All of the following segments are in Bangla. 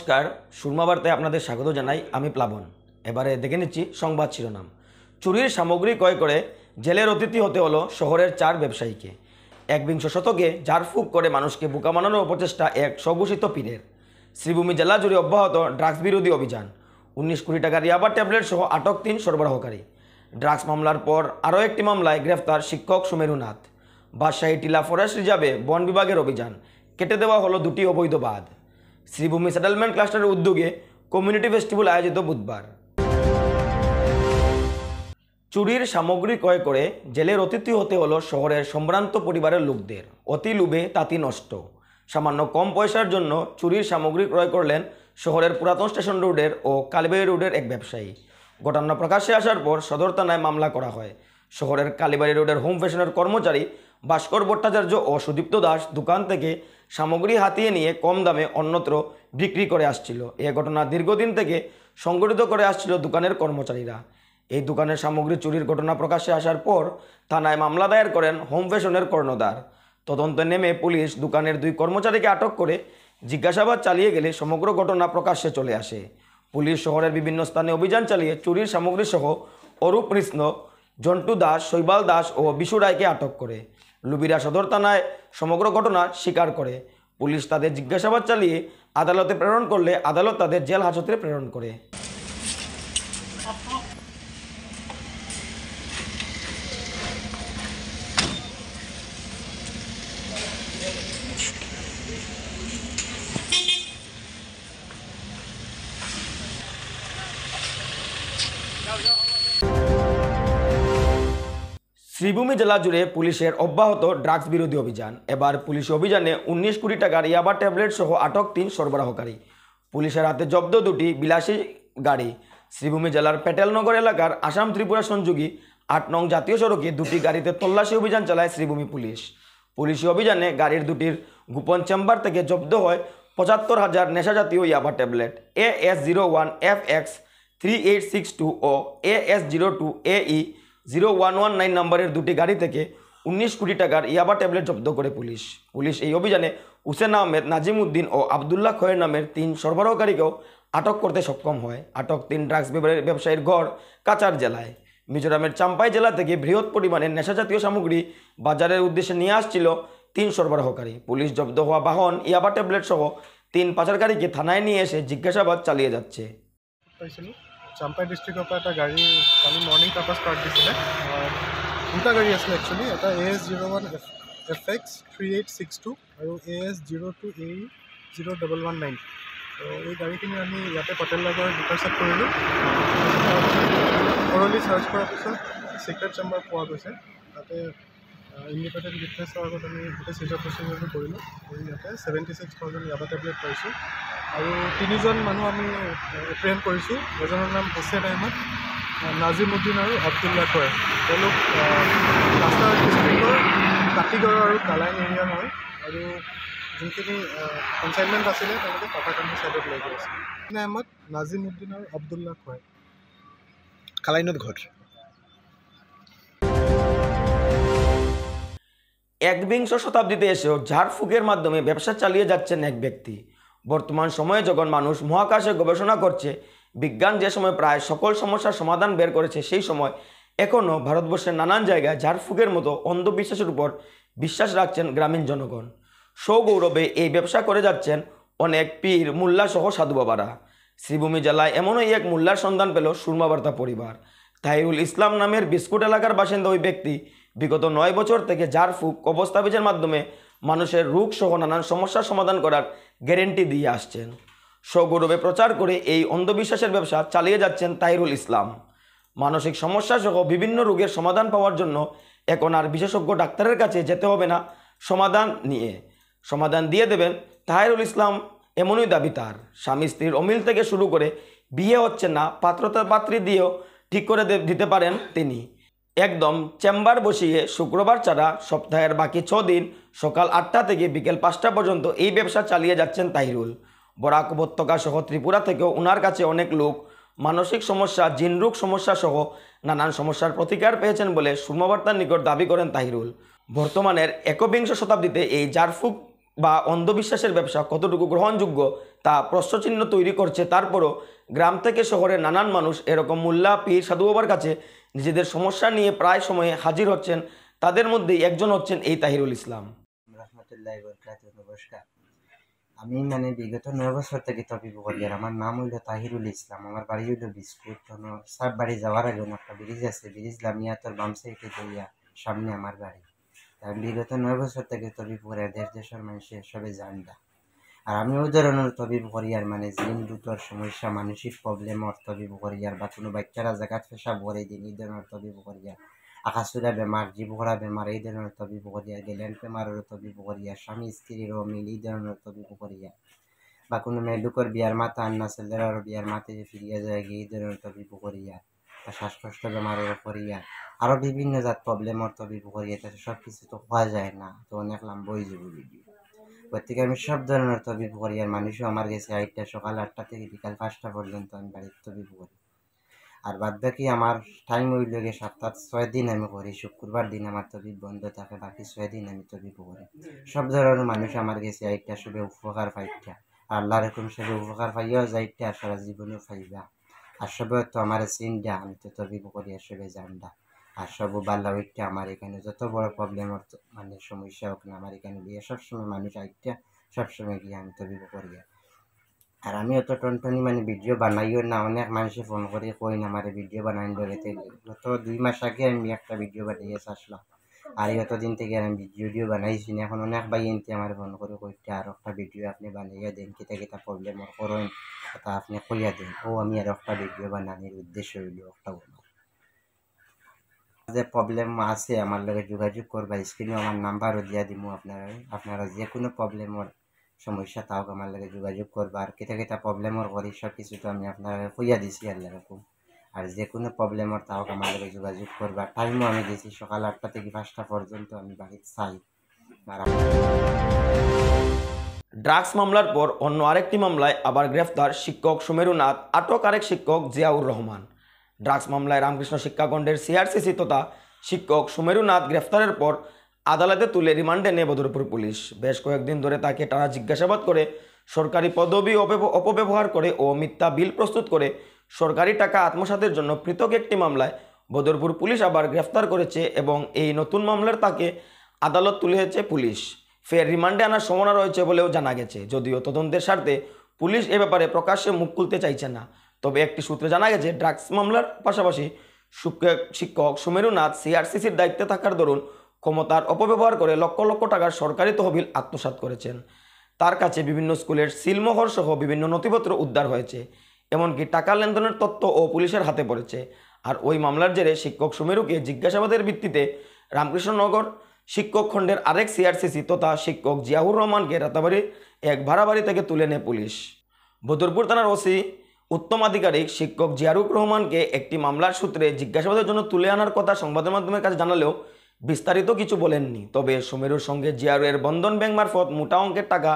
নমস্কার, সুরমা বার্তায় আপনাদের স্বাগত জানাই। আমি প্লাবন। এবারে দেখে নিচ্ছি সংবাদ শিরোনাম। চুরির সামগ্রী ক্রয় করে জেলের অতিথি হতে হলো শহরের ৪ ব্যবসায়ীকে। একবিংশ শতকে ঝাড়ফুঁক করে মানুষকে বোকা বানানোর অপচেষ্টা এক স্বঘোষিত পীরের। শ্রীভূমি জেলা জুড়ে অব্যাহত ড্রাগস বিরোধী অভিযান। ১৯ কোটি টাকার ইয়াবা ট্যাবলেট সহ আটক ৩ সরবরাহকারী। ড্রাগস মামলার পর আরও একটি মামলায় গ্রেফতার শিক্ষক সুমেরুনাথ। বাদশাহী টিলা ফরেস্ট রিজার্ভে বন বিভাগের অভিযান, কেটে দেওয়া হলো ২টি অবৈধ বাঁধ। শ্রীভূমি সেটেলমেন্ট ক্লাস্টারের উদ্যোগে কমিউনিটি ফেস্টিভ্যাল আয়োজিত বুধবার। চুরির সামগ্রী ক্রয় করে জেলের অতিথি হতে হলো শহরের সম্ভ্রান্ত পরিবারের লোকদের। অতি লোভে তাঁতি নষ্ট। সামান্য কম পয়সার জন্য চুরির সামগ্রী ক্রয় করলেন শহরের পুরাতন স্টেশন রোডের ও কালীবাড়ি রোডের এক ব্যবসায়ী। ঘটনা প্রকাশ্যে আসার পর সদর থানায় মামলা করা হয়। শহরের কালীবাড়ি রোডের হোম ফ্যাশনের কর্মচারী ভাস্কর ভট্টাচার্য ও সুদীপ্ত দাস দোকান থেকে সামগ্রী হাতিয়ে নিয়ে কম দামে অন্যত্র বিক্রি করে আসছিল। এ ঘটনা দীর্ঘদিন থেকে সংগঠিত করে আসছিল দোকানের কর্মচারীরা। এই দোকানের সামগ্রী চুরির ঘটনা প্রকাশ্যে আসার পর থানায় মামলা দায়ের করেন হোম ফ্যাশনের কর্ণধার। তদন্তে নেমে পুলিশ দোকানের 2 কর্মচারীকে আটক করে জিজ্ঞাসাবাদ চালিয়ে গেলে সমগ্র ঘটনা প্রকাশ্যে চলে আসে। পুলিশ শহরের বিভিন্ন স্থানে অভিযান চালিয়ে চুরির সামগ্রী সহ অরূপ কৃষ্ণ, জন্টু দাস, শৈবাল দাস ও বিশু রায়কে আটক করে। লুবিরা সদর থানায় সমগ্র ঘটনা স্বীকার করে। পুলিশ তাদের জিজ্ঞাসাবাদ চালিয়ে আদালতে প্রেরণ করলে আদালত তাদের জেল হাজতে প্রেরণ করে। শ্রীভূমি জেলা জুড়ে পুলিশের অব্যাহত ড্রাগস বিরোধী অভিযান। এবার পুলিশ অভিযানে ১৯ কোটি টাকার ইয়াবা ট্যাবলেট সহ আটক ৩ সরবরাহকারী। পুলিশের হাতে জব্দ 2টি বিলাসী গাড়ি। শ্রীভূমি জেলার পেটেলনগর এলাকার আসাম ত্রিপুরা সংযোগী ৮ নং জাতীয় সড়কে 2টি গাড়িতে তল্লাশি অভিযান চালায় শ্রীভূমি পুলিশ। পুলিশি অভিযানে গাড়ির 2টির গোপন চেম্বার থেকে জব্দ হয় ৭৫,০০০ নেশাজাতীয় ইয়াবা ট্যাবলেট। AS01 FX 3862 ও AS02 AE 0119 নম্বরের 2টি গাড়ি থেকে ১৯ কোটি টাকার ইয়াবা ট্যাবলেট জব্দ করে পুলিশ এই অভিযানে হুসেন আহমেদ, নাজিম উদ্দিন ও আবদুল্লাহ খয়ের নামের 3 সরবরাহকারীকেও আটক করতে সক্ষম হয়। আটক 3 ড্রাগস ব্যবসায়ীর ঘর কাছাড় জেলায়। মিজোরামের চাম্পাই জেলা থেকে বৃহৎ পরিমাণে নেশাজাতীয় সামগ্রী বাজারের উদ্দেশ্যে নিয়ে আসছিল 3 সরবরাহকারী। পুলিশ জব্দ হওয়া বাহন, ইয়াবা ট্যাবলেট সহ 3 পাচারকারীকে থানায় নিয়ে এসে জিজ্ঞাসাবাদ চালিয়ে যাচ্ছে। চাম্পাই ডিষ্ট্ৰিক্টৰ পৰা এটা গাড়ী কালি মৰ্ণিং তাৰপৰা ষ্টাৰ্ট দিছিলে। 2টা গাড়ী আছিলে একচুৱেলি। এটা AS01 FX 3862 আৰু AS02 AE 0119। তো এই গাড়ীখিনি আমি ইয়াতে পটেলনগৰ ইণ্টাৰচেপ্ট কৰিলোঁ। থৰলি চাৰ্চ কৰাৰ পিছত চিক্ৰেট চেম্বাৰ পোৱা গৈছে। তাতে ইণ্ডিপেণ্ডেণ্ট উইটনেছৰ আগত আমি গোটেই চিজাৰ প্ৰচিডিউৰটো কৰিলোঁ। কৰি ইয়াতে 76,000 ইয়াবা টেবলেট পাইছোঁ। আৰু 3জন মানুহ আমি এপ্ৰিহেণ্ড কৰিছোঁ। এজনৰ নাম হুছেইন আহমেদ, নাজিম উদ্দিন আৰু আব্দুল্লাহ খয়েৰ। তেওঁলোক কাছাৰ ডিষ্ট্ৰিক্টৰ কাটিগড় আৰু কালাইন এৰিয়াৰ হয়। আৰু যোনখিনি কনচাইনমেণ্ট আছিলে তেওঁলোকে পাটাকান্দি ছাইডত লৈ গৈ আছিলে। হুছেইন আহমেদ, নাজিম উদ্দিন আৰু আব্দুল্লাহ খয়েৰ। কালাইনত ঘৰ। একবিংশ শতাব্দীতে এসেও ঝাড়ফুঁকের মাধ্যমে ব্যবসা চালিয়ে যাচ্ছেন এক ব্যক্তি। বর্তমান সময়ে যখন মানুষ মহাকাশে গবেষণা করছে, বিজ্ঞান যে সময় প্রায় সকল সমস্যার সমাধান বের করেছে, সেই সময় এখনও ভারতবর্ষের নানান জায়গায় ঝাড়ফুঁকের মতো অন্ধবিশ্বাসের উপর বিশ্বাস রাখছেন গ্রামীণ জনগণ। সৌগৌরবে এই ব্যবসা করে যাচ্ছেন অনেক পীর, মোল্লা সহ সাধু বাবারা। শ্রীভূমি জেলায় এমনই এক মোল্লার সন্ধান পেল সুরমা বার্তা পরিবার। তাহিরুল ইসলাম নামের বিস্কুট এলাকার বাসিন্দা ওই ব্যক্তি বিগত 9 বছর থেকে ঝাড়ফুঁক, কবস্তাবিজের মাধ্যমে মানুষের রোগ সহ নানান সমস্যার সমাধান করার গ্যারেন্টি দিয়ে আসছেন। সগৌরবে প্রচার করে এই অন্ধবিশ্বাসের ব্যবসা চালিয়ে যাচ্ছেন তাহিরুল ইসলাম। মানসিক সমস্যা সহ বিভিন্ন রোগের সমাধান পাওয়ার জন্য এখন আর বিশেষজ্ঞ ডাক্তারের কাছে যেতে হবে না। সমাধান দিয়ে দেবেন তাহিরুল ইসলাম, এমনই দাবি তার। স্বামী স্ত্রীর অমিল থেকে শুরু করে বিয়ে হচ্ছে না, পাত্রী দিয়েও ঠিক করে দিতে পারেন তিনি। একদম চেম্বার বসিয়ে শুক্রবার ছাড়া সপ্তাহের বাকি 6 দিন সকাল 8টা থেকে বিকেল 5টা পর্যন্ত এই ব্যবসা চালিয়ে যাচ্ছেন তাহিরুল। বরাক উপত্যকা সহ ত্রিপুরা থেকেও ওনার কাছে অনেক লোক মানসিক সমস্যা, জিনরোগ সমস্যা সহ নানান সমস্যার প্রতিকার পেয়েছেন বলে সুরমা বার্তার নিকট দাবি করেন তাহিরুল। বর্তমানের একবিংশ শতাব্দীতে এই ঝাড়ফুঁক বা অন্ধবিশ্বাসের ব্যবসা কতটুকু গ্রহণযোগ্য তা প্রশ্নচিহ্ন তৈরি করছে। তারপরও গ্রাম থেকে শহরের নানান মানুষ এরকম মোল্লা পীর সাধু বাবার কাছে নিজেদের সমস্যা নিয়ে প্রায় সময়ে হাজির হচ্ছেন। তাদের মধ্যেই একজন হচ্ছেন এই তাহিরুল ইসলাম। রহমতুল্লাহ বরকাতুহু। নমস্কার। আমি মানে বিগত 9 বছর থেকে তবিব করি। আর আমার নাম হইল তাহিরুল ইসলাম। আমার বাড়ি হইল বিস্কুট সার বাড়ি যাওয়ার আগে একটা ব্রিজ আছে, ব্রিজ লামিয়া তোর বাম সাইডে যাইয়া সামনে আমার বাড়ি। আমি বিগত 9 বছর থেকে তবিব করি, দেশ দেশের মানুষের সবে জানডা। আর আমি ওই ধরনের তবিব করি আর মানে জিন দুটোর সমস্যা, মানসিক প্রবলেম ওর তবিব করি আর বা কোনো বাচ্চারা জায়গাত পেশাব করে দিন এই ধরনের তবিব করি আর আকাশুরা বেমার, জীবঘোড়া বেমার এই ধরনের তবিব করি আর গেলেন বেমারেরও তবিব করি আর স্বামী স্ত্রীরও মিল এই ধরনের তবিব করি আর বা কোনো মেয়েলুকর বিয়ার মাথা আন্না ছেলেরারও বিয়ার মাথা যে ফিরিয়া যায় এই ধরনের তবিব করি আর শ্বাসকষ্ট বেমারেরও করি আর আরও বিভিন্ন জাত প্রবলেমর তবিব করি। তাতে সব কিছু তো হওয়া যায় না, তো অনেক লম্বা হয়ে যাবে ভিডিও। প্রত্যেকে আমি সব ধরনের তবিব করি আর মানুষও আমার কাছে 8টা সকাল 8টা থেকে বিকাল 5টা পর্যন্ত আমি বাড়ির তবিব করি। আর বাদ বাকি আমার টাইম হইল গিয়ে সপ্তাহ 6 দিন আমি করি। শুক্রবার দিন আমার তবিব বন্ধ থাকে, বাকি 6 দিন আমি তবিব করি। সব ধরনের মানুষ আমার কাছে 8টা সবে উপকার পাইটা, আল্লাহর হুকুম সবে উপকার পাইয়াও যাইটা আর সারা জীবনেও পাইবা। আর সবে তো আমার চিন্তা আমি তো তবিব করি আর সবে জানডা। আর সব বাল্লা ওইটা আমার এখানে যত বড় প্রবলেম মানে সমস্যা হোক না, আমার এখানে গিয়ে সবসময় মানুষ আইটা সবসময় গিয়ে আমি তবিব করি। আর আমি অত টনটনি মানে ভিডিও বানাইও না, অনেক মানুষে ফোন করে কই না আমার ভিডিও বানাইন বলেতে। গত 2 মাস আগে আমি একটা ভিডিও বানিয়ে আসলাম, আর এতদিন থেকে আমি ভিডিও বানাইছি না। এখন অনেক ভাই এনতে আমার ফোন করে কইতে আর একটা ভিডিও আপনি বানাইয়া দেন, কিতা কিতা প্রবলেম করেন তা আপনি কইয়া দেন। ও আমি আর একটা ভিডিও বানানোর উদ্দেশ্য হইল একটা যে প্রবলেম আছে আমার লগে যোগাযোগ করবা, স্ক্রিনে আমার নাম্বারও দিয়া দিব আপনারা যে কোনো প্রবলেমের সমস্যা তাও আমার লগে যোগাযোগ করবা। আর কেটা কেটা প্রবলেমের করি সব কিছু তো আমি আপনারা কইয়া দিছি আল্লাহ রকম। আর যে কোনো প্রবলেমের তাও আমার লগে যোগাযোগ করবা। টাইমও আমি দিয়েছি সকাল 8টা থেকে 5টা পর্যন্ত আমি বাড়িতে চাই। আর ড্রাগস মামলার পর অন্য আরেকটি মামলায় আবার গ্রেফতার শিক্ষক সুমেরুনাথ, আটক আরেক শিক্ষক জিয়াউর রহমান। ড্রাগস মামলায় রামকৃষ্ণ শিক্ষাখণ্ডের সিআরসিসি তথা শিক্ষক সুমেরুনাথ গ্রেফতারের পর আদালতে তুলে রিমান্ডে নেয় বদরপুর পুলিশ। বেশ কয়েকদিন ধরে তাকে টানা জিজ্ঞাসাবাদ করে সরকারি পদবি অপব্যবহার করে ও মিথ্যা বিল প্রস্তুত করে সরকারি টাকা আত্মসাতের জন্য পৃথক একটি মামলায় বদরপুর পুলিশ আবার গ্রেফতার করেছে এবং এই নতুন মামলার তাকে আদালত তুলেছে পুলিশ। ফের রিমান্ডে আনার সম্ভাবনা রয়েছে বলেও জানা গেছে। যদিও তদন্তের স্বার্থে পুলিশ এ ব্যাপারে প্রকাশ্যে মুখ খুলতে চাইছে না, তবে একটি সূত্রে জানা গেছে ড্রাগস মামলার পাশাপাশি শিক্ষক সুমেরুনাথ সিআরসিসির দায়িত্বে থাকার দরুন ক্ষমতার অপব্যবহার করে লক্ষ লক্ষ টাকার সরকারি তহবিল আত্মসাৎ করেছেন। তার কাছে বিভিন্ন স্কুলের সিলমোহর সহ বিভিন্ন নথিপত্র উদ্ধার হয়েছে, এমনকি টাকা লেনদেনের তথ্য ও পুলিশের হাতে পড়েছে। আর ওই মামলার জেরে শিক্ষক সুমেরুকে জিজ্ঞাসাবাদের ভিত্তিতে রামকৃষ্ণনগর শিক্ষক খণ্ডের আরেক সিআরসিসি তথা শিক্ষক জিয়াউর রহমানকে রাতাবাড়ির এক ভাড়া বাড়ি থেকে তুলে নেয় পুলিশ। বদরপুর থানার ওসি উত্তম আধিকারিক শিক্ষক জিয়াউর রহমানকে একটি মামলার সূত্রে জিজ্ঞাসাবাদের জন্য তুলে আনার কথা সংবাদ মাধ্যমের কাছে জানালেও বিস্তারিত কিছু বলেননি। তবে সুমেরুর সঙ্গে জিয়াউরের বন্ধন ব্যাংক মারফত মোটা অঙ্কের টাকা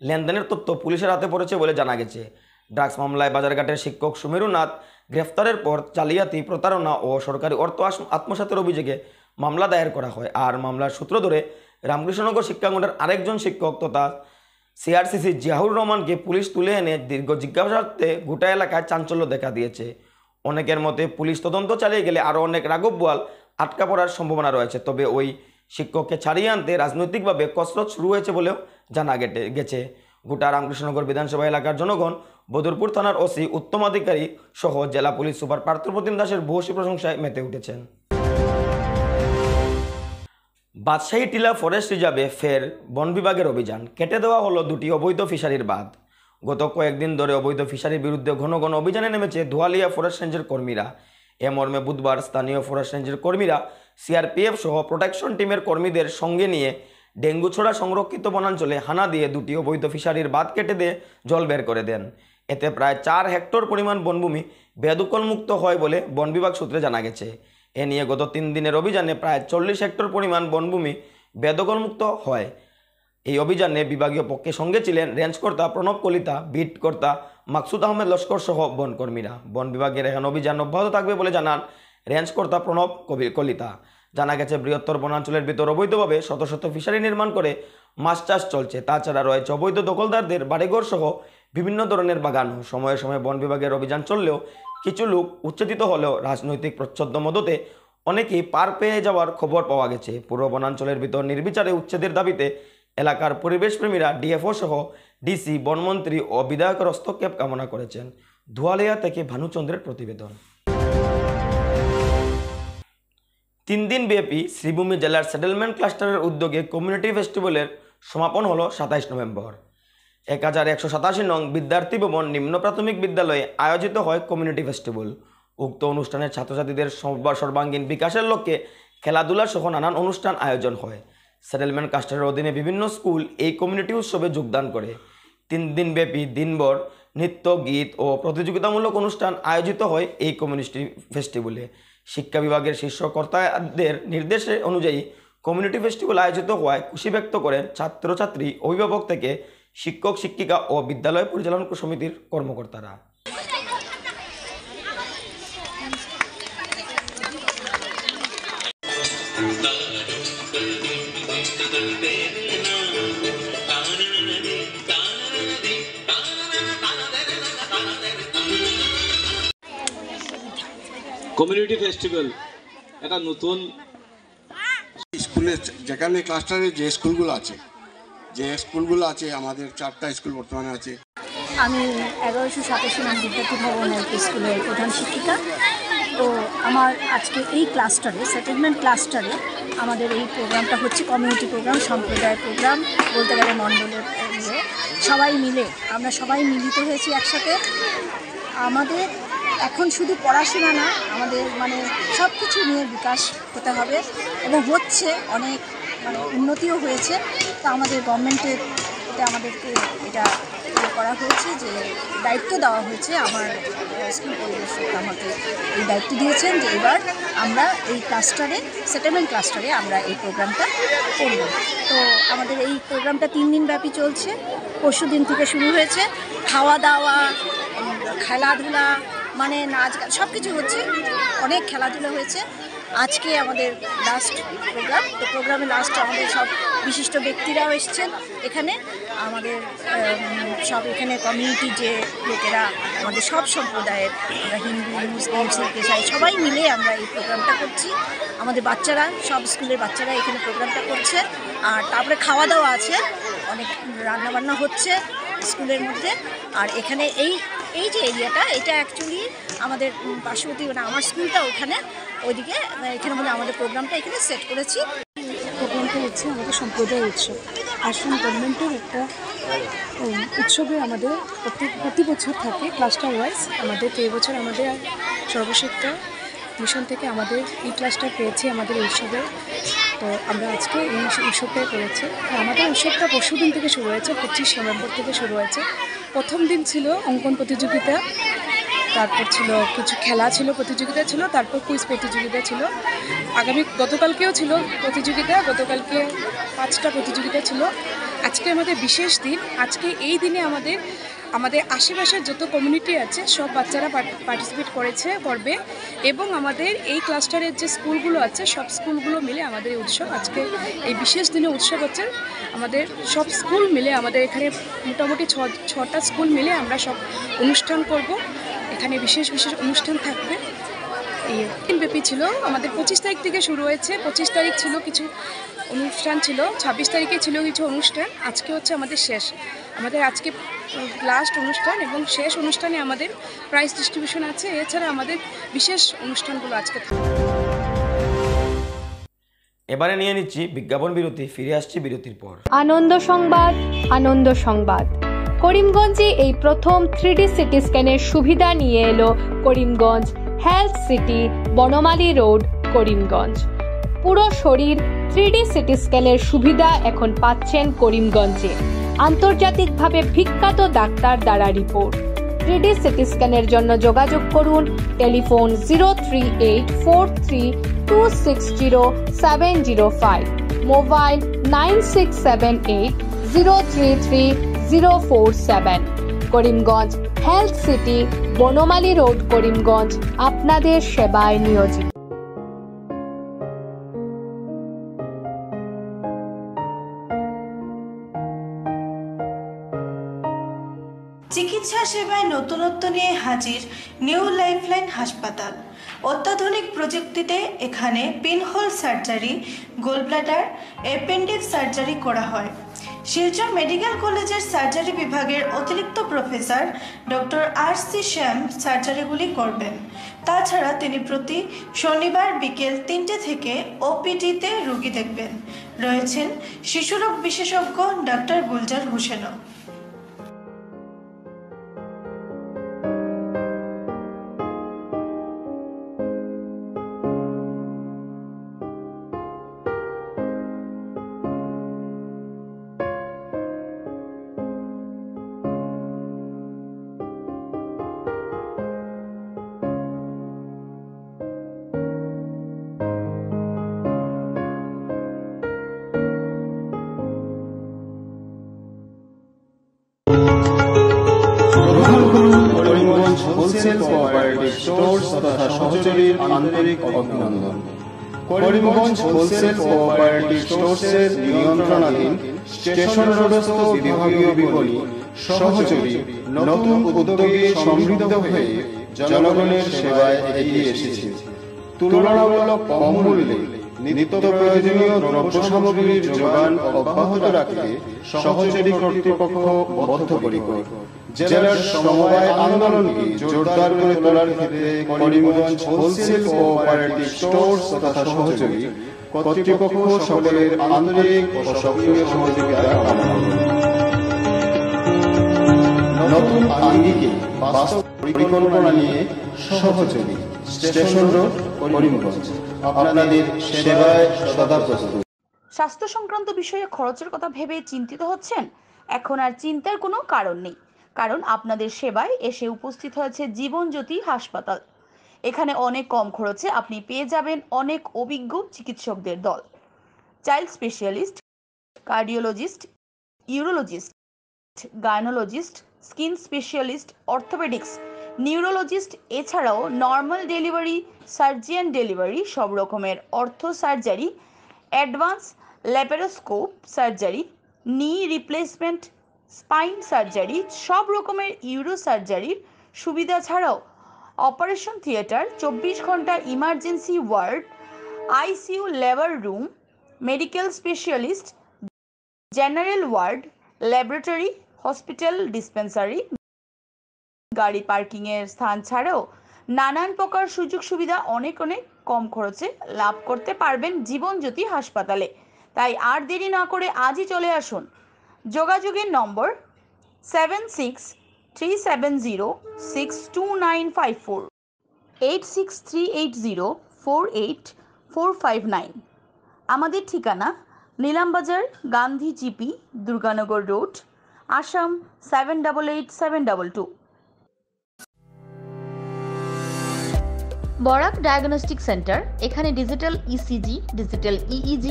লেনদেনের তথ্য পুলিশের হাতে পড়েছে বলে জানা গেছে। ড্রাগস মামলায় বাজারঘাটের শিক্ষক সুমেরুনাথ গ্রেফতারের পর জালিয়াতি, প্রতারণা ও সরকারি অর্থ আত্মসাতের অভিযোগে মামলা দায়ের করা হয়। আর মামলার সূত্র ধরে রামকৃষ্ণনগর শিক্ষাখণ্ডের আরেকজন শিক্ষক তথা সিআরসিসি জিয়াউর রহমানকে পুলিশ তুলে এনে দীর্ঘ জিজ্ঞাসাবাদে গোটা এলাকায় চাঞ্চল্য দেখা দিয়েছে। অনেকের মতে পুলিশ তদন্ত চালিয়ে গেলে আরও অনেক রাঘব বোয়াল আটকা পড়ার সম্ভাবনা রয়েছে। তবে ওই শিক্ষককে ছাড়িয়ে আনতে রাজনৈতিকভাবে কসরত শুরু হয়েছে বলেও জানা গেছে। গোটা রামকৃষ্ণনগর বিধানসভা এলাকার জনগণ বদরপুর থানার ওসি উত্তম আধিকারী সহ জেলা পুলিশ সুপার পার্থপ্রতিম দাসের ভূয়সী প্রশংসায় মেতে উঠেছেন। বাদশাহী টিলা ফরেস্ট রিজার্ভে ফের বন বিভাগের অভিযান। কেটে দেওয়া হলো 2টি অবৈধ ফিশারির বাঁধ। গত কয়েকদিন ধরে অবৈধ ফিশারির বিরুদ্ধে ঘন ঘন অভিযানে নেমেছে ধোয়ালিয়া ফরেস্ট রেঞ্জের কর্মীরা। এ মর্মে বুধবার স্থানীয় ফরেস্ট রেঞ্জের কর্মীরা সিআরপিএফ সহ প্রোটেকশন টিমের কর্মীদের সঙ্গে নিয়ে ডেঙ্গুছড়া সংরক্ষিত বনাঞ্চলে হানা দিয়ে 2টি অবৈধ ফিশারির বাঁধ কেটে দিয়ে জল বের করে দেন। এতে প্রায় 4 হেক্টর পরিমাণ বনভূমি বেদখলমুক্ত হয় বলে বন বিভাগ সূত্রে জানা গেছে। এ নিয়ে গত 3 দিনের অভিযানে প্রায় 40 হেক্টর পরিমাণ বনভূমি বেদখলমুক্ত হয়। এই অভিযানে বিভাগীয় পক্ষে সঙ্গে ছিলেন রেঞ্জকর্তা প্রণব কলিতা, বিট কর্তা মাকসুদ আহমেদ লস্কর সহ বনকর্মীরা। বন বিভাগের এখন অভিযান অব্যাহত থাকবে বলে জানান রেঞ্জকর্তা প্রণব কলিতা। জানা গেছে বৃহত্তর বনাঞ্চলের ভিতর অবৈধভাবে শত শত ফিশারি নির্মাণ করে মাছ চাষ চলছে। তাছাড়া রয়েছে অবৈধ দখলদারদের বাড়িঘর সহ বিভিন্ন ধরনের বাগান ও সময়ে সময়ে বন বিভাগের অভিযান চললেও কিছু লোক উচ্ছেদিত হলেও রাজনৈতিক প্রচ্ছন্ন মদতে অনেকেই পার পেয়ে যাওয়ার খবর পাওয়া গেছে। পুরো বনাঞ্চলের ভিতর নির্বিচারে উচ্ছেদের দাবিতে এলাকার পরিবেশপ্রেমীরা ডিএফও সহ ডিসি, বনমন্ত্রী ও বিধায়কের হস্তক্ষেপ কামনা করেছেন। ধুয়ালিয়া থেকে ভানুচন্দ্রের প্রতিবেদন। 3 দিন ব্যাপী শ্রীভূমি জেলার সেটেলমেন্ট ক্লাস্টারের উদ্যোগে কমিউনিটি ফেস্টিভ্যালের সমাপন হলো 27 নভেম্বর। 1187 নং বিদ্যার্থী ভবন নিম্ন প্রাথমিক বিদ্যালয়ে আয়োজিত হয় কমিউনিটি ফেস্টিভ্যাল। উক্ত অনুষ্ঠানে ছাত্রছাত্রীদের সর্বাঙ্গীন বিকাশের লক্ষ্যে খেলাধুলা সহ নানান অনুষ্ঠান আয়োজন হয়। সেটেলমেন্ট ক্লাস্টারের অধীনে বিভিন্ন স্কুল এই কমিউনিটি উৎসবে যোগদান করে। 3 দিন ব্যাপী দিনভর নৃত্য, গীত ও প্রতিযোগিতামূলক অনুষ্ঠান আয়োজিত হয় এই কমিউনিটি ফেস্টিভ্যালে। শিক্ষা বিভাগের শীর্ষ কর্তাদের নির্দেশে অনুযায়ী কমিউনিটি ফেস্টিভ্যাল আয়োজিত হওয়ায় খুশি ব্যক্ত করেন ছাত্রছাত্রী, অভিভাবক থেকে শিক্ষক, শিক্ষিকা ও বিদ্যালয় পরিচালনা সমিতির কর্মকর্তারা। কমিউনিটি ফেস্টিভ্যাল একটা নতুন স্কুলে, যেখানে ক্লাস্টারে যে স্কুলগুলো আছে আমাদের 4টা স্কুল বর্তমানে আছে। আমি 1187 নং বিদ্যার্থী ভবন এলপি স্কুলের প্রধান শিক্ষিকা। তো আমার আজকে এই ক্লাস্টারে, সেটেলমেন্ট ক্লাস্টারে আমাদের এই প্রোগ্রামটা হচ্ছে কমিউনিটি প্রোগ্রাম, সম্প্রদায় প্রোগ্রাম বলতে গেলে মণ্ডলের সবাই মিলে আমরা সবাই মিলিত হয়েছি একসাথে। আমাদের এখন শুধু পড়াশোনা না, আমাদের সব কিছু নিয়ে বিকাশ হতে হবে এবং হচ্ছে, অনেক উন্নতিও হয়েছে। তো আমাদের গভর্নমেন্টের আমাদেরকে এটা করা হয়েছে যে দায়িত্ব দেওয়া হয়েছে, আমার স্কুল পরিদর্শক আমাকে এই দায়িত্ব দিয়েছেন যে এবার আমরা এই ক্লাস্টারে, সেটেলমেন্ট ক্লাস্টারে আমরা এই প্রোগ্রামটা করব। তো আমাদের এই প্রোগ্রামটা 3 দিন ব্যাপী চলছে। পরশু দিন থেকে শুরু হয়েছে। খাওয়া দাওয়া, খেলাধুলা, নাচ গান সব কিছু হচ্ছে, অনেক খেলাধুলা হয়েছে। আজকে আমাদের লাস্ট প্রোগ্রাম। তো প্রোগ্রামে লাস্ট আমাদের সব বিশিষ্ট ব্যক্তিরাও এসেছেন এখানে। আমাদের সব এখানে কমিউনিটির যে লোকেরা, আমাদের সব সম্প্রদায়ের, আমরা হিন্দু, মুসলিম, শিখ, ইসাই সবাই মিলে আমরা এই প্রোগ্রামটা করছি। আমাদের বাচ্চারা, সব স্কুলের বাচ্চারা এখানে প্রোগ্রামটা করছে। আর তারপরে খাওয়া দাওয়া আছে, অনেক রান্নাবান্না হচ্ছে স্কুলের মধ্যে। আর এখানে এই যে এরিয়াটা, এটা অ্যাকচুয়ালি আমাদের পার্শ্ববর্তী, আমার স্কুলটা ওখানে, ওইদিকে এখানে আমাদের প্রোগ্রামটা এখানে সেট করেছি। প্রোগ্রামটা হচ্ছে আমাদের সম্প্রদায় উৎসব। আসাম গভর্নমেন্টের একটা উৎসবে আমাদের প্রতি বছর থাকে ক্লাস্টার ওয়াইজ। আমাদের তো এবছর আমাদের সর্বশিক্ষা মিশন থেকে আমাদের এই ক্লাসটা পেয়েছি আমাদের উৎসবে। তো আমরা আজকে এই উৎসবটাই করেছি। আমাদের উৎসবটা পরশুদিন থেকে শুরু হয়েছে, 25 নভেম্বর থেকে শুরু হয়েছে। প্রথম দিন ছিল অঙ্কন প্রতিযোগিতা, তারপর ছিল কিছু খেলা ছিল, প্রতিযোগিতা ছিল, তারপর কুইজ প্রতিযোগিতা ছিল। গতকালকেও ছিল প্রতিযোগিতা, গতকালকে 5টা প্রতিযোগিতা ছিল। আজকে আমাদের বিশেষ দিন। আজকে এই দিনে আমাদের আশেপাশের যত কমিউনিটি আছে সব বাচ্চারা পার্টিসিপেট করবে এবং আমাদের এই ক্লাস্টারের যে স্কুলগুলো আছে সব স্কুলগুলো মিলে আমাদের এই উৎসব, আজকে এই বিশেষ দিনে উৎসব হচ্ছে। আমাদের সব স্কুল মিলে, আমাদের এখানে মোটামুটি 6টা স্কুল মিলে আমরা সব অনুষ্ঠান করব। এখানে বিশেষ বিশেষ অনুষ্ঠান থাকবে। এই দিনব্যাপী ছিল আমাদের 25 তারিখ থেকে শুরু হয়েছে। 25 তারিখ ছিল কিছু অনুষ্ঠান ছিল, 26 তারিখে ছিল কিছু অনুষ্ঠান। আজকে হচ্ছে আমাদের শেষ, আমাদের আজকে লাস্ট অনুষ্ঠান এবং শেষ অনুষ্ঠানে আমাদের প্রাইজ ডিস্ট্রিবিউশন আছে। এছাড়া আমাদের বিশেষ অনুষ্ঠানগুলো আজকে থাকবে। এবারে নিয়ে নিচ্ছি বিজ্ঞাপন বিরতি, ফিরে আসছি বিরতির পর। আনন্দ সংবাদ। করিমগঞ্জে এই প্রথম 3D সিটি স্ক্যানের সুবিধা নিয়ে এলো Karimganj health city, Banamali road, Karimganj. পুরো শরীর 3D সিটি স্ক্যানের সুবিধা এখন পাচ্ছেন করিমগঞ্জে। আন্তর্জাতিকভাবে বিখ্যাত ডাক্তার দ্বারা রিপোর্ট। 3D সিটি স্ক্যানের জন্য যোগাযোগ করুন telephone 03843260705, mobile 9678033047। Karimganj health city, Banamali road, Karimganj আপনাদের সেবায় নিয়োজিত। চিকিৎসা সেবায় নতুনত্ব নিয়ে হাজির নিউ লাইফলাইন হাসপাতাল। অত্যাধুনিক প্রযুক্তিতে এখানে pinhole surgery, gallbladder, appendix surgery করা হয়। শিলচর মেডিকেল কলেজের সার্জারি বিভাগের অতিরিক্ত প্রফেসর ডক্টর RC শ্যাম সার্জারিগুলি করবেন। তাছাড়া তিনি প্রতি শনিবার বিকেল 3টে থেকে OPD-তে রোগী দেখবেন। রয়েছেন শিশুরোগ বিশেষজ্ঞ ডাক্তার গুলজার হোসেনও। হোলসেল কোঅপারেটিভ স্টোর্স তথা সহযোগীর আন্তরিক অভিনন্দন। করিমগঞ্জ হোলসেল কোঅপারেটিভ স্টোর্সের নিয়ন্ত্রণাধীন স্টেশন রোডস্থ বিভাগীয় বিপণী সহযোগী নতুন উদ্যোগে সমৃদ্ধ হয়ে জনগণের সেবায় এগিয়ে এসেছে। তুলনামূলক কম মূল্যে নিত্য প্রয়োজনীয় দ্রব্য সামগ্রীর যোগান অব্যাহত রাখতে সহযোগী কর্তৃপক্ষ বদ্ধপরিকর। জেলার সমবায় আন্দোলনকে জোরদার করে তোলার ক্ষেত্রে করিমগঞ্জ হোলসেল কোঅপারেটিভ স্টোর্স তথা সহযোগী কর্তৃপক্ষ সকলের আন্তরিক ও সক্রিয় সহযোগিতা কামনা করে। নতুন আঙ্গিকে বাস্তব পরিকল্পনা নিয়ে সহযোগী স্টেশন রোড করিমগঞ্জ আপনাদের সেবায় সদা প্রস্তুত। স্বাস্থ্য সংক্রান্ত বিষয়ে খরচের কথা ভেবে চিন্তিত হচ্ছেন? এখন আর চিন্তার কোনো কারণ নেই, কারণ আপনাদের সেবায় এসে উপস্থিত হয়েছে জীবনজ্যোতি হাসপাতাল। এখানে অনেক কম খরচে আপনি পেয়ে যাবেন অনেক অভিজ্ঞ চিকিৎসকদের দল। Child specialist, cardiologist, urologist, gynaecologist, skin specialist, orthopaedics, neurologist, এছাড়াও নর্মাল ডেলিভারি, সার্জিয়ান ডেলিভারি, সব রকমের ortho surgery, advance laparoscope surgery, knee replacement, spine surgery, সব রকমের ইউরো সার্জারির সুবিধা ছাড়াও অপারেশন থিয়েটার, 24 ঘন্টা emergency ward, ICU labour room, medical specialist, general ward, laboratory, hospital dispensary, গাড়ি পার্কিংয়ের স্থান ছাড়াও নানান প্রকার সুযোগ সুবিধা অনেক কম খরচে লাভ করতে পারবেন জীবনজ্যোতি হাসপাতালে। তাই আর দেরি না করে আজই চলে আসুন। যোগাযোগের নম্বর 7637062954, 8638048459। আমাদের ঠিকানা Nilambazar, Gandhi GP, Durganagar road, Assam 788722। Barak diagnostic centre. এখানে digital ECG, digital EEG,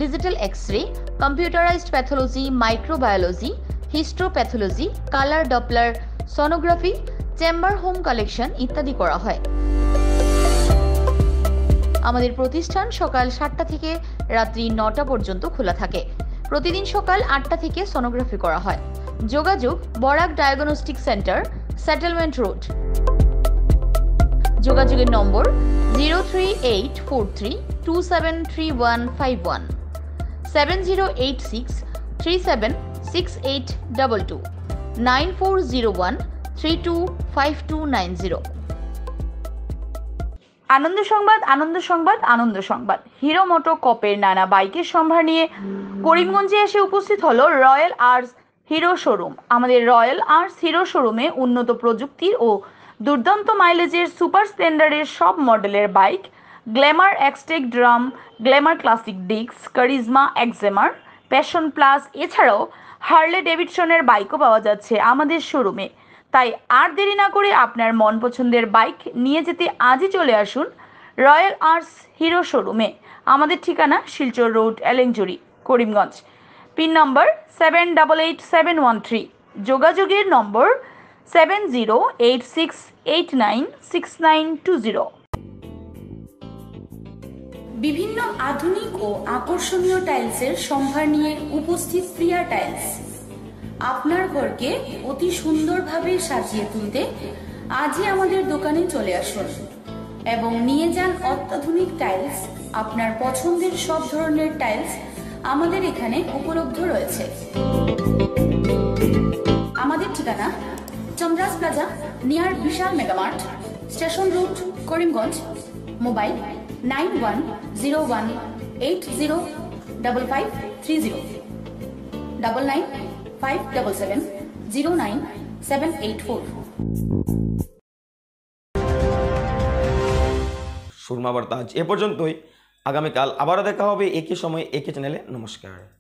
digital X-ray, computerised pathology, microbiology, histopathology, colour Doppler sonography, chamber home collection ইত্যাদি করা হয়। আমাদের প্রতিষ্ঠান সকাল 7টা থেকে রাত্রি 9টা পর্যন্ত খোলা থাকে। প্রতিদিন সকাল 8টা থেকে সোনোগ্রাফি করা হয়। যোগাযোগ Barak diagnostic centre, settlement road. যোগাযোগের নম্বর 03843273151, 7086376822, 9401325290। আনন্দ সংবাদ, আনন্দ সংবাদ, আনন্দ সংবাদ। হিরো মোটো কপের নানা বাইকের সম্ভার নিয়ে করিমগঞ্জে এসে উপস্থিত হলো রয়্যাল আর্টস হিরো শোরুম। আমাদের রয়্যাল আর্টস হিরো শোরুমে উন্নত প্রযুক্তির ও দুর্দান্ত মাইলেজের সুপার স্প্লেন্ডারের সব মডেলের bike, Glamour Xtec drum, Glamour classic ডিক্স, কারিজমা এক্সেমার, প্যাশন প্লাস, এছাড়াও হার্লে ডেভিডসনের বাইকও পাওয়া যাচ্ছে আমাদের শোরুমে। তাই আর দেরি না করে আপনার মন পছন্দের বাইক নিয়ে যেতে আজই চলে আসুন রয়্যাল আর্টস হিরো শোরুমে। আমাদের ঠিকানা শিলচর রোড, এলেংজুরি, করিমগঞ্জ। পিন নম্বর 788713। যোগাযোগের নম্বর 7086896920। বিভিন্ন আধুনিক ও আকর্ষণীয় টাইলসের সম্ভার নিয়ে উপস্থিত প্রিয়া টাইলস। আপনার ঘরকে অতি সুন্দরভাবে সাজিয়ে তুলতে আজই আমাদের দোকানে চলে আসুন এবং নিয়ে যান অত্যাধুনিক টাইলস। আপনার পছন্দের সব ধরনের টাইলস আমাদের এখানে উপলব্ধ রয়েছে। আমাদের ঠিকানা Chandra's plaza near Vishal Megamart, station road, Karimganj. Mobile 9101805530 9957709784। Surma Barta আজ এ পর্যন্তই। আগামীকাল আবারও দেখা হবে একই সময় একই চ্যানেলে। নমস্কার।